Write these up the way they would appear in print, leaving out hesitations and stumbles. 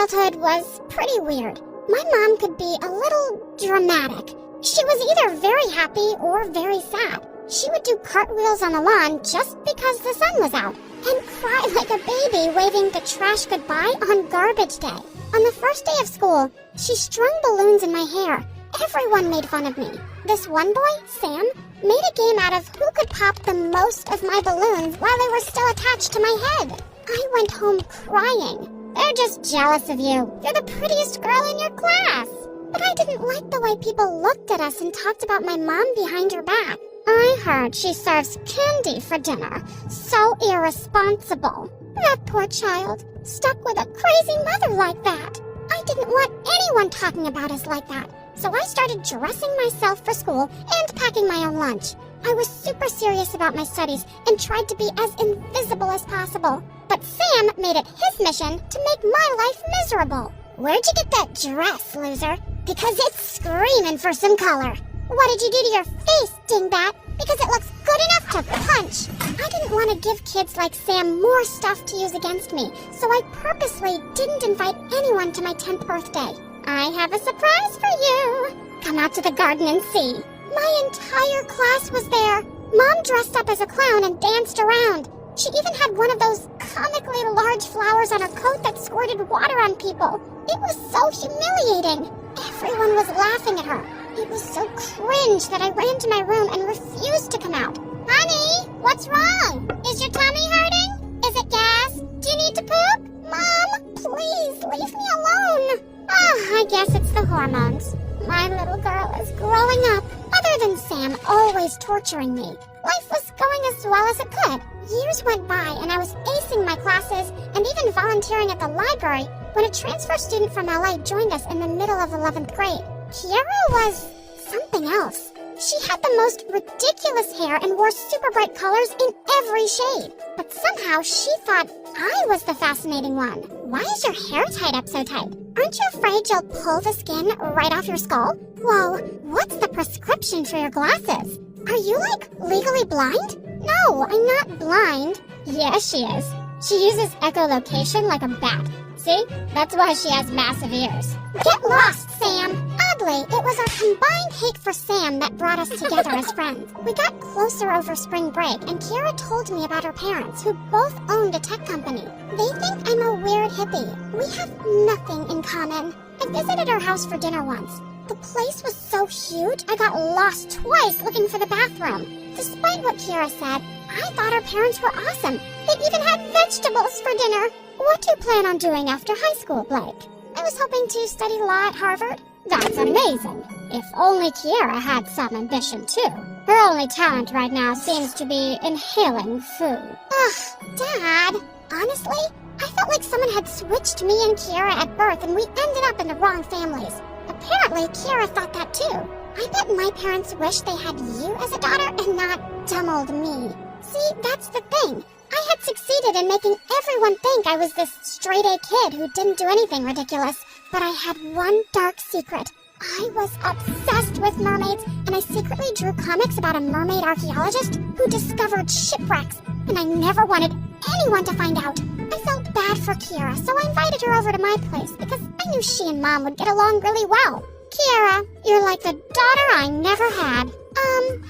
childhood was pretty weird. My mom could be a little dramatic. She was either very happy or very sad. She would do cartwheels on the lawn just because the sun was out, and cry like a baby waving the trash goodbye on garbage day. On the first day of school, she strung balloons in my hair. Everyone made fun of me. This one boy, Sam, made a game out of who could pop the most of my balloons while they were still attached to my head. I went home crying. They're just jealous of you. You're the prettiest girl in your class. But I didn't like the way people looked at us and talked about my mom behind her back. I heard she serves candy for dinner. So irresponsible. That poor child, stuck with a crazy mother like that. I didn't want anyone talking about us like that. So I started dressing myself for school and packing my own lunch. I was super serious about my studies and tried to be as invisible as possible. But Sam made it his mission to make my life miserable. Where'd you get that dress, loser? Because it's screaming for some color. What did you do to your face, dingbat? Because it looks good enough to punch. I didn't want to give kids like Sam more stuff to use against me, so I purposely didn't invite anyone to my 10th birthday. I have a surprise for you. Come out to the garden and see. My entire class was there. Mom dressed up as a clown and danced around. She even had one of those comically large flowers on her coat that squirted water on people. It was so humiliating. Everyone was laughing at her. It was so cringe that I ran to my room and refused to come out. Honey, what's wrong? Is your tummy hurting? Is it gas? Do you need to poop? Mom, please leave me alone. I guess it's the hormones. My little girl is growing up. Other than Sam always torturing me, life was going as well as it could. Years went by and I was acing my classes and even volunteering at the library when a transfer student from LA joined us in the middle of 11th grade. Kiara was something else. She had the most ridiculous hair and wore super bright colors in every shade. But somehow she thought I was the fascinating one. Why is your hair tied up so tight? Aren't you afraid you'll pull the skin right off your skull? Whoa, what's the prescription for your glasses? Are you, legally blind? No, I'm not blind. Yeah, she is. She uses echolocation like a bat. See? That's why she has massive ears. Get lost, Sam! Oddly, it was our combined hate for Sam that brought us together as friends. We got closer over spring break, and Kiara told me about her parents, who both owned a tech company. They think I'm a weird hippie. We have nothing in common. I visited her house for dinner once. The place was so huge, I got lost twice looking for the bathroom. Despite what Kiara said, I thought her parents were awesome. They even had vegetables for dinner. What do you plan on doing after high school, Blake? I was hoping to study law at Harvard. That's amazing. If only Kiara had some ambition, too. Her only talent right now seems to be inhaling food. Ugh, Dad. Honestly, I felt like someone had switched me and Kiara at birth and we ended up in the wrong families. Apparently, Kiara thought that, too. I bet my parents wish they had you as a daughter and not dumb old me. See, that's the thing. I had succeeded in making everyone think I was this straight-A kid who didn't do anything ridiculous. But I had one dark secret. I was obsessed with mermaids, and I secretly drew comics about a mermaid archaeologist who discovered shipwrecks, and I never wanted anyone to find out. I felt bad for Kiara, so I invited her over to my place because I knew she and Mom would get along really well. Kiara, you're like the daughter I never had.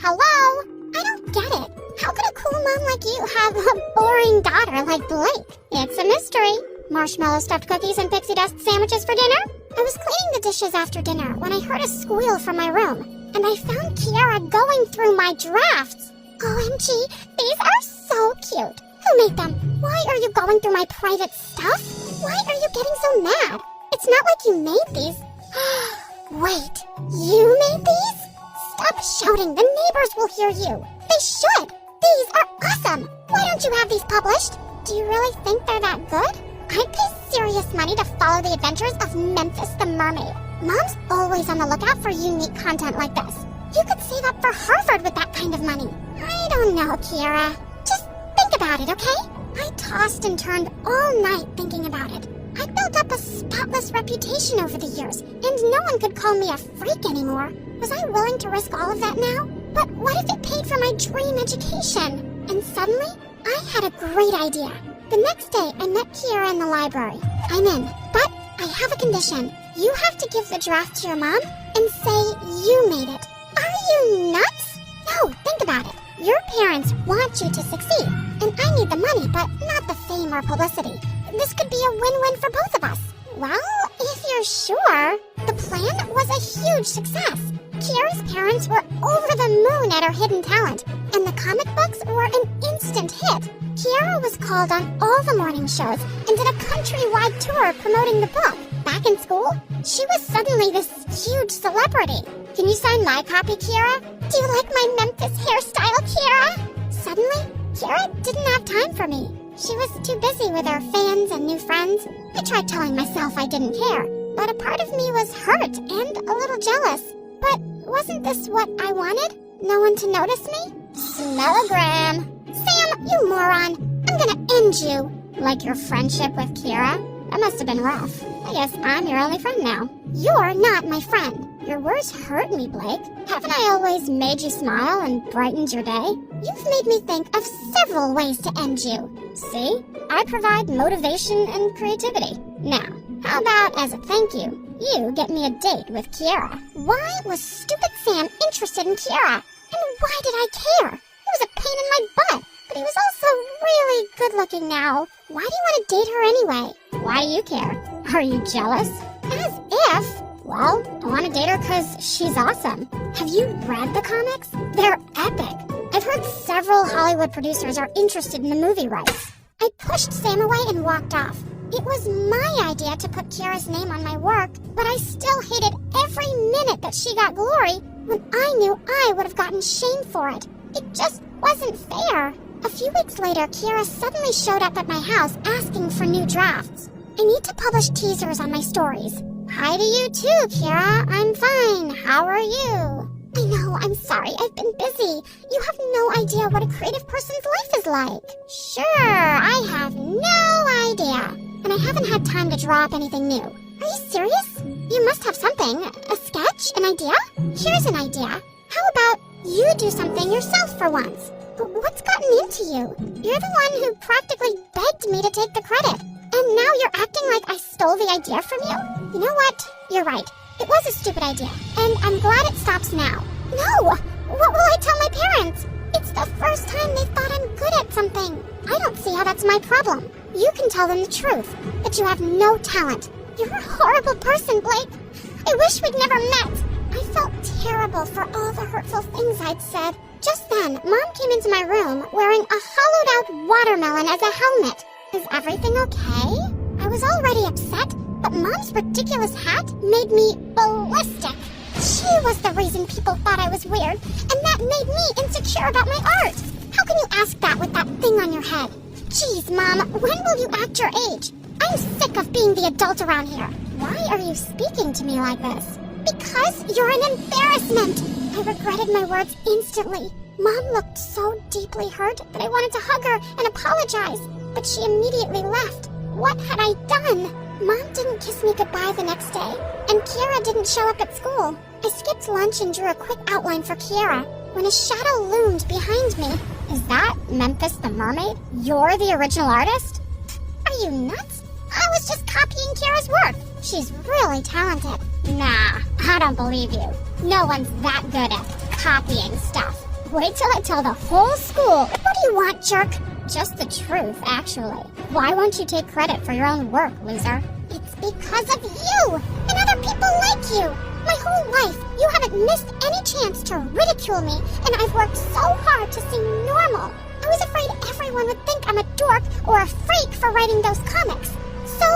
Hello? I don't get it. How could a cool mom like you have a boring daughter like Blake? It's a mystery. Marshmallow stuffed cookies and pixie dust sandwiches for dinner? I was cleaning the dishes after dinner when I heard a squeal from my room, and I found Kiara going through my drafts. OMG, these are so cute. Who made them? Why are you going through my private stuff? Why are you getting so mad? It's not like you made these. Wait, you made these? Stop shouting, the neighbors will hear you. They should. These are awesome. Why don't you have these published? Do you really think they're that good? I'd pay serious money to follow the adventures of Memphis the Mermaid. Mom's always on the lookout for unique content like this. You could save up for Harvard with that kind of money. I don't know, Kiara. Just think about it, okay? I tossed and turned all night thinking about it. I built up a spotless reputation over the years, and no one could call me a freak anymore. Was I willing to risk all of that now? But what if it paid for my dream education? And suddenly, I had a great idea. The next day, I met Kiara in the library. I'm in, but I have a condition. You have to give the draft to your mom and say you made it. Are you nuts? No, think about it. Your parents want you to succeed, and I need the money, but not the fame or publicity. This could be a win-win for both of us. Well, if you're sure, the plan was a huge success. Kiara's parents were over the moon at her hidden talent, and the comic books were an instant hit. Kiara was called on all the morning shows and did a countrywide tour promoting the book. Back in school, she was suddenly this huge celebrity. Can you sign my copy, Kiara? Do you like my Memphis hairstyle, Kiara? Suddenly, Kiara didn't have time for me. She was too busy with her fans and new friends. I tried telling myself I didn't care, but a part of me was hurt and a little jealous. But wasn't this what I wanted? No one to notice me? Smellogram. Sam, you moron. I'm gonna end you. Like your friendship with Kiara? That must have been rough. I guess I'm your only friend now. You're not my friend. Your words hurt me, Blake. Haven't I always made you smile and brightened your day? You've made me think of several ways to end you. See? I provide motivation and creativity. Now, how about as a thank you, you get me a date with Kiara? Why was stupid Sam interested in Kiara? And why did I care? He was a pain in my butt, but he was also really good looking now. Why do you want to date her anyway? Why do you care? Are you jealous? As if. Well, I want to date her because she's awesome. Have you read the comics? They're epic. I've heard several Hollywood producers are interested in the movie rights. I pushed Sam away and walked off. It was my idea to put Kiara's name on my work, but I still hated every minute that she got glory when I knew I would have gotten shame for it. It just wasn't fair. A few weeks later, Kiara suddenly showed up at my house asking for new drafts. I need to publish teasers on my stories. Hi to you too, Kiara. I'm fine. How are you? I know, I'm sorry. I've been busy. You have no idea what a creative person's life is like. Sure, I have no idea. And I haven't had time to draw up anything new. Are you serious? You must have something. A sketch? An idea? Here's an idea. How about you do something yourself for once? What's gotten into you? You're the one who practically begged me to take the credit. And now you're acting like I stole the idea from you? You know what? You're right. It was a stupid idea. And I'm glad it stops now. No! What will I tell my parents? It's the first time they thought I'm good at something. I don't see how that's my problem. You can tell them the truth, that you have no talent. You're a horrible person, Blake. I wish we'd never met. I felt terrible for all the hurtful things I'd said. Just then, Mom came into my room wearing a hollowed-out watermelon as a helmet. Is everything okay? I was already upset, but Mom's ridiculous hat made me ballistic. She was the reason people thought I was weird, and that made me insecure about my art. How can you ask that with that thing on your head? Jeez, Mom, when will you act your age? I'm sick of being the adult around here. Why are you speaking to me like this? Because you're an embarrassment. I regretted my words instantly. Mom looked so deeply hurt that I wanted to hug her and apologize, but she immediately left. What had I done? Mom didn't kiss me goodbye the next day, and Kiara didn't show up at school. I skipped lunch and drew a quick outline for Kiara when a shadow loomed behind me. Is that Memphis the Mermaid? You're the original artist? Are you nuts? I was just copying Kiara's work. She's really talented. Nah, I don't believe you. No one's that good at copying stuff. Wait till I tell the whole school. What do you want, jerk? Just the truth, actually. Why won't you take credit for your own work, loser? It's because of you and other people like you. My whole life, you haven't missed any chance to ridicule me, and I've worked so hard to seem normal. I was afraid everyone would think I'm a dork or a freak for writing those comics. So,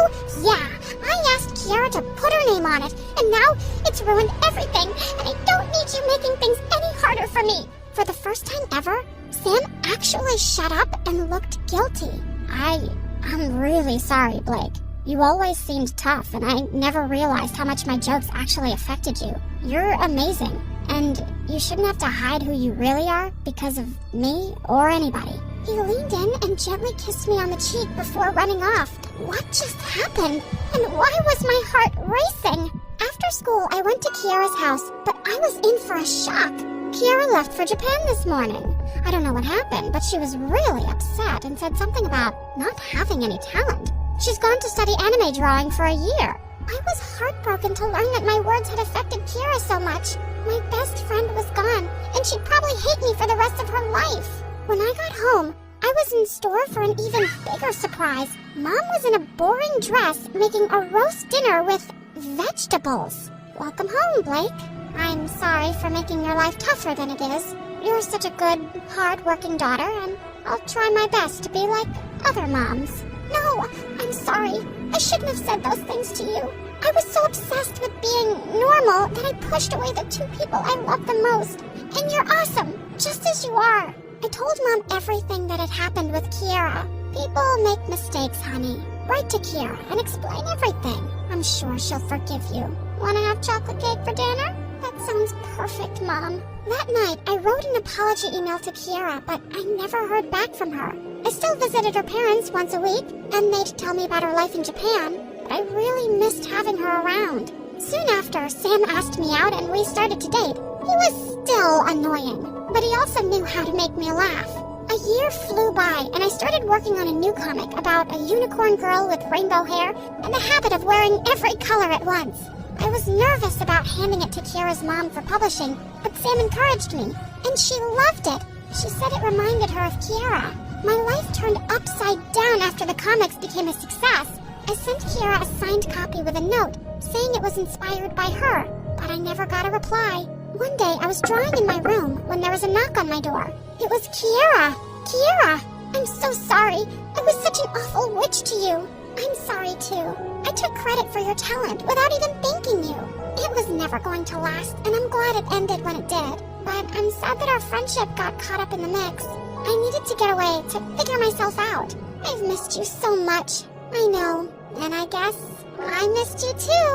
yeah, I asked Kiara to put her name on it, and now it's ruined everything, and I don't need you making things any harder for me. For the first time ever, Sam actually shut up and looked guilty. I'm really sorry, Blake. You always seemed tough, and I never realized how much my jokes actually affected you. You're amazing, and you shouldn't have to hide who you really are because of me or anybody. He leaned in and gently kissed me on the cheek before running off. What just happened? And why was my heart racing? After school, I went to Kiara's house, but I was in for a shock. Kiara left for Japan this morning. I don't know what happened, but she was really upset and said something about not having any talent. She's gone to study anime drawing for a year. I was heartbroken to learn that my words had affected Kira so much. My best friend was gone, and she'd probably hate me for the rest of her life. When I got home, I was in store for an even bigger surprise. Mom was in a boring dress making a roast dinner with vegetables. Welcome home, Blake. I'm sorry for making your life tougher than it is. You're such a good, hard-working daughter, and I'll try my best to be like other moms. No, I'm sorry. I shouldn't have said those things to you. I was so obsessed with being normal that I pushed away the two people I love the most. And you're awesome, just as you are. I told Mom everything that had happened with Kira. People make mistakes, honey. Write to Kira and explain everything. I'm sure she'll forgive you. Want to have chocolate cake for dinner? That sounds perfect, Mom. That night, I wrote an apology email to Kira, but I never heard back from her. I still visited her parents once a week, and they'd tell me about her life in Japan, but I really missed having her around. Soon after, Sam asked me out and we started to date. He was still annoying, but he also knew how to make me laugh. A year flew by, and I started working on a new comic about a unicorn girl with rainbow hair and the habit of wearing every color at once. I was nervous about handing it to Kira's mom for publishing, but Sam encouraged me, and she loved it. She said it reminded her of Kira. My life turned upside down after the comics became a success. I sent Kira a signed copy with a note, saying it was inspired by her, but I never got a reply. One day, I was drawing in my room when there was a knock on my door. It was Kira. Kira! I'm so sorry. I was such an awful witch to you. I'm sorry, too. I took credit for your talent without even thanking you. It was never going to last, and I'm glad it ended when it did. But I'm sad that our friendship got caught up in the mix. I needed to get away to figure myself out. I've missed you so much. I know. And I guess I missed you, too.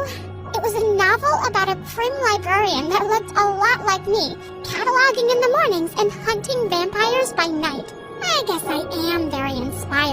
It was a novel about a prim librarian that looked a lot like me, cataloging in the mornings and hunting vampires by night. I guess I am very inspired.